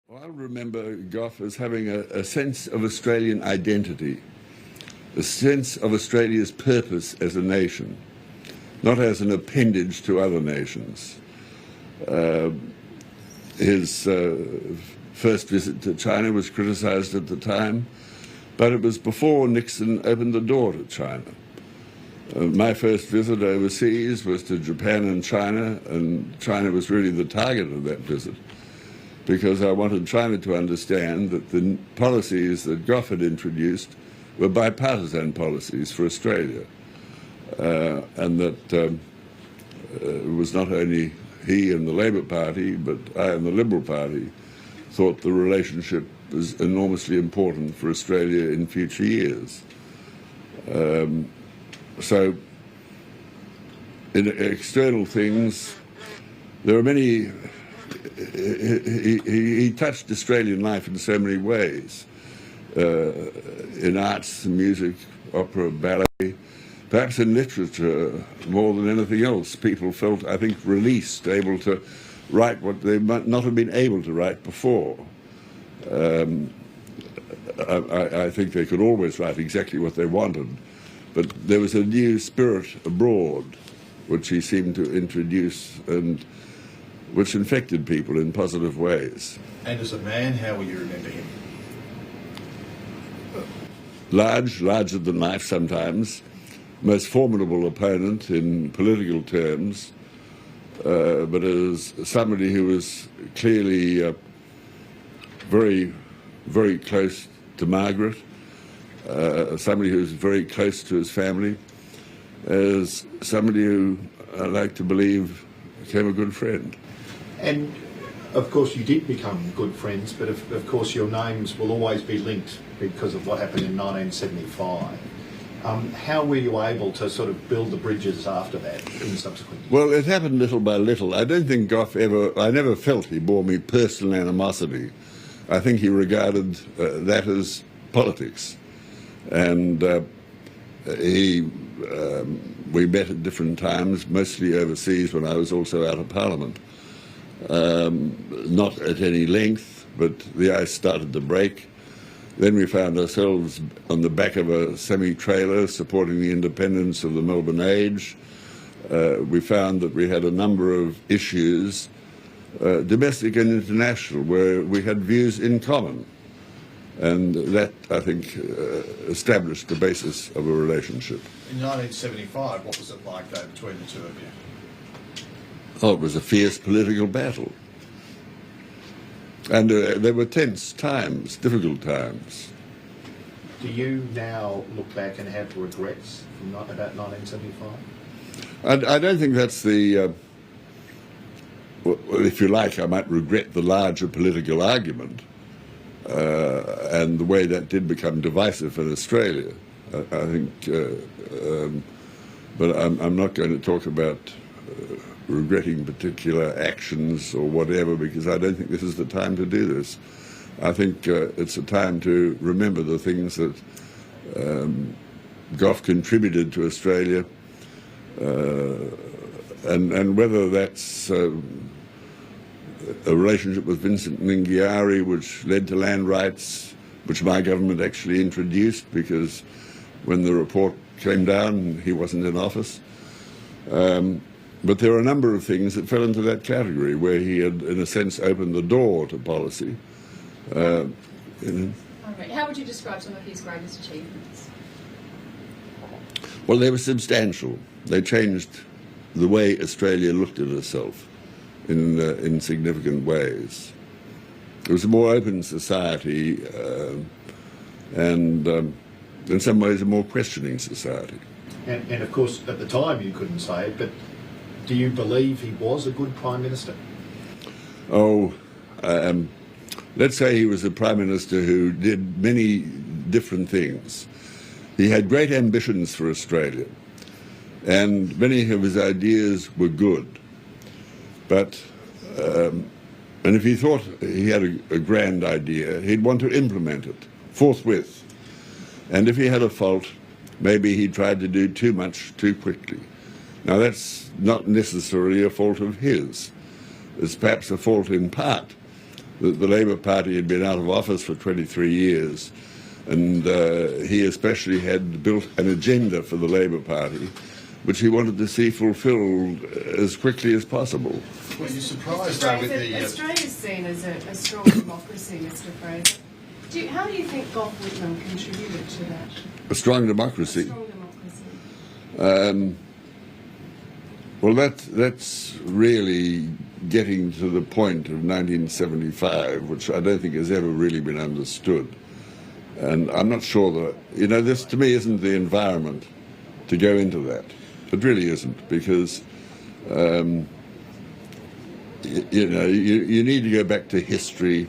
Well, I remember Gough as having a sense of Australian identity, a sense of Australia's purpose as a nation, not as an appendage to other nations. His first visit to China was criticised at the time, but it was before Nixon opened the door to China. My first visit overseas was to Japan and China was really the target of that visit, because I wanted China to understand that the policies that Gough had introduced were bipartisan policies for Australia, and that it was not only he and the Labor Party, but I and the Liberal Party thought the relationship was enormously important for Australia in future years. So, in external things, there are many. He touched Australian life in so many ways, in arts, music, opera, ballet, perhaps in literature more than anything else. People felt, I think, released, able to write what they might not have been able to write before. I think they could always write exactly what they wanted, but there was a new spirit abroad which he seemed to introduce and which infected people in positive ways. And as a man, how will you remember him? Larger than life sometimes, most formidable opponent in political terms, but as somebody who was clearly very, very close to Margaret, somebody who was very close to his family, as somebody who I like to believe became a good friend. And of course you did become good friends, but of course your names will always be linked because of what happened in 1975. How were you able to sort of build the bridges after that in subsequent years? Well, it happened little by little. I don't think Gough I never felt he bore me personal animosity. I think he regarded that as politics. And we met at different times, mostly overseas when I was also out of Parliament. Not at any length, but the ice started to break. Then we found ourselves on the back of a semi-trailer supporting the independence of the Melbourne Age. We found that we had a number of issues, domestic and international, where we had views in common. And that, I think, established the basis of a relationship. In 1975, what was it like, though, between the two of you? Oh, it was a fierce political battle. And there were tense times, difficult times. Do you now look back and have regrets from about 1975? I don't think that's the... well, if you like, I might regret the larger political argument and the way that did become divisive in Australia. I think... but I'm not going to talk about... regretting particular actions or whatever, because I don't think this is the time to do this. I think it's a time to remember the things that Gough contributed to Australia, and whether that's a relationship with Vincent Mingiari, which led to land rights, which my government actually introduced, because when the report came down, he wasn't in office. But there are a number of things that fell into that category where he had, in a sense, opened the door to policy. How would you describe some of his greatest achievements? Well, they were substantial. They changed the way Australia looked at itself in significant ways. It was a more open society and, in some ways, a more questioning society. And of course, at the time you couldn't say it, but do you believe he was a good Prime Minister? Oh, let's say he was a Prime Minister who did many different things. He had great ambitions for Australia, and many of his ideas were good. But, and if he thought he had a grand idea, he'd want to implement it forthwith. And if he had a fault, maybe he tried to do too much too quickly. Now, that's not necessarily a fault of his. It's perhaps a fault in part the Labour Party had been out of office for 23 years, and he especially had built an agenda for the Labour Party, which he wanted to see fulfilled as quickly as possible. Were you surprised, though, with the... Australia's seen as a strong democracy, Mr Fraser. How do you think Gough Whitlam contributed to that? A strong democracy. A strong democracy. Well, that's really getting to the point of 1975, which I don't think has ever really been understood. And I'm not sure that, this to me isn't the environment to go into that. It really isn't, because, you need to go back to history.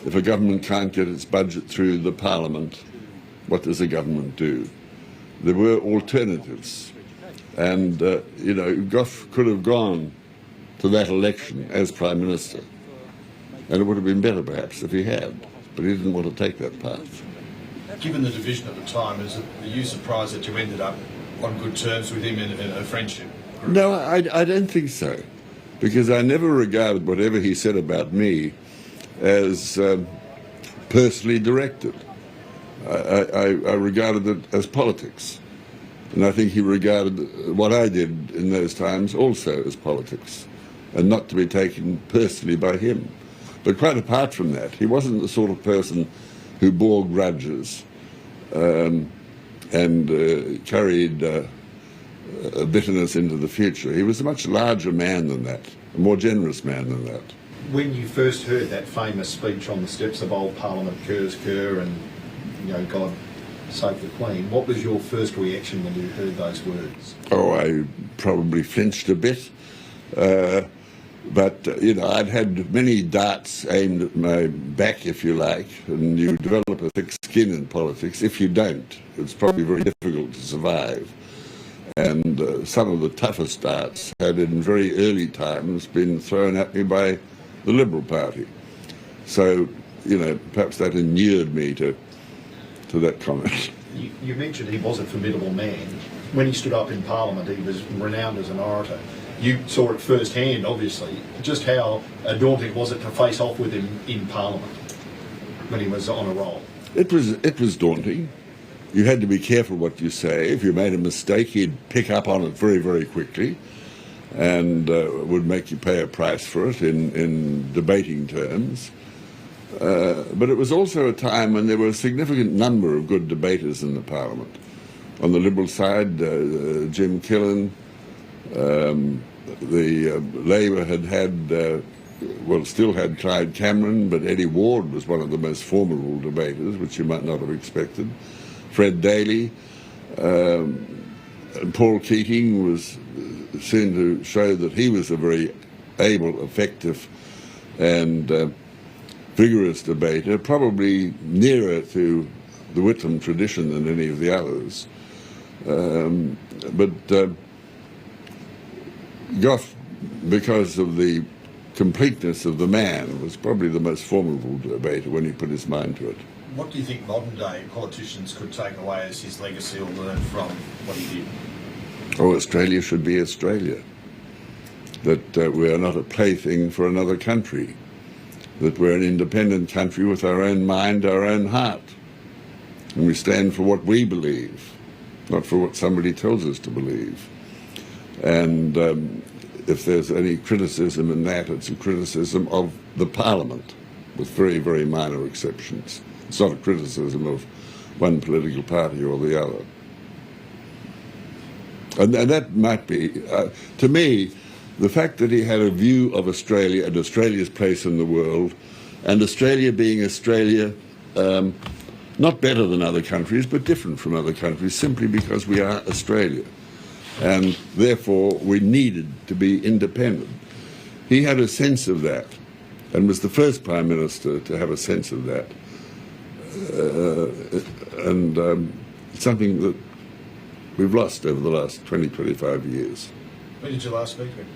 If a government can't get its budget through the Parliament, what does a government do? There were alternatives. And, Gough could have gone to that election as Prime Minister. And it would have been better, perhaps, if he had. But he didn't want to take that path. Given the division at the time, are you surprised that you ended up on good terms with him in a friendship group? No, I don't think so. Because I never regarded whatever he said about me as personally directed. I regarded it as politics. And I think he regarded what I did in those times also as politics, and not to be taken personally by him. But quite apart from that, he wasn't the sort of person who bore grudges and carried a bitterness into the future. He was a much larger man than that, a more generous man than that. When you first heard that famous speech on the steps of Old Parliament, Kerr's Kerr, and, God save the Queen, what was your first reaction when you heard those words? Oh, I probably flinched a bit. But, I'd had many darts aimed at my back, if you like, and you develop a thick skin in politics. If you don't, it's probably very difficult to survive. And some of the toughest darts had in very early times been thrown at me by the Liberal Party. So, perhaps that inured me to that comment. You mentioned he was a formidable man. When he stood up in Parliament, he was renowned as an orator. You saw it firsthand, obviously. Just how daunting was it to face off with him in Parliament when he was on a roll? It was daunting. You had to be careful what you say. If you made a mistake, he'd pick up on it very, very quickly, and would make you pay a price for it in debating terms. But it was also a time when there were a significant number of good debaters in the Parliament. On the Liberal side, Jim Killen. The Labour still had Clyde Cameron, but Eddie Ward was one of the most formidable debaters, which you might not have expected. Fred Daly, and Paul Keating was seen to show that he was a very able, effective, and vigorous debater, probably nearer to the Whitlam tradition than any of the others. Gough, because of the completeness of the man, was probably the most formidable debater when he put his mind to it. What do you think modern-day politicians could take away as his legacy or learn from what he did? Oh, Australia should be Australia. That we are not a plaything for another country. That we're an independent country with our own mind, our own heart. And we stand for what we believe, not for what somebody tells us to believe. And if there's any criticism in that, it's a criticism of the Parliament, with very, very minor exceptions. It's not a criticism of one political party or the other. And that might be, to me, the fact that he had a view of Australia and Australia's place in the world, and Australia being Australia, not better than other countries, but different from other countries, simply because we are Australia. And therefore, we needed to be independent. He had a sense of that, and was the first Prime Minister to have a sense of that. Something that we've lost over the last 20, 25 years. When did you last speak to him?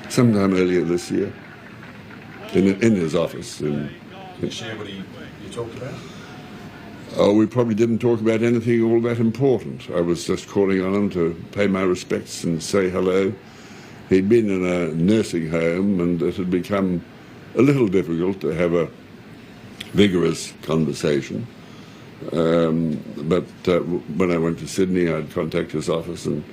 Sometime earlier this year, in his office. Can you share what you talked about? Oh, we probably didn't talk about anything all that important. I was just calling on him to pay my respects and say hello. He'd been in a nursing home, and it had become a little difficult to have a vigorous conversation. But when I went to Sydney, I'd contact his office and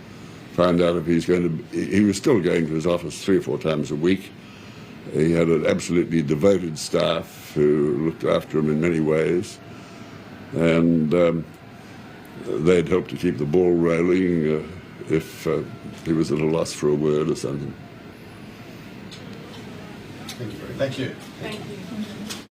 find out if he's going to. He was still going to his office 3 or 4 times a week. He had an absolutely devoted staff who looked after him in many ways, and they'd hope to keep the ball rolling if he was at a loss for a word or something. Thank you very much. Thank you. Thank you.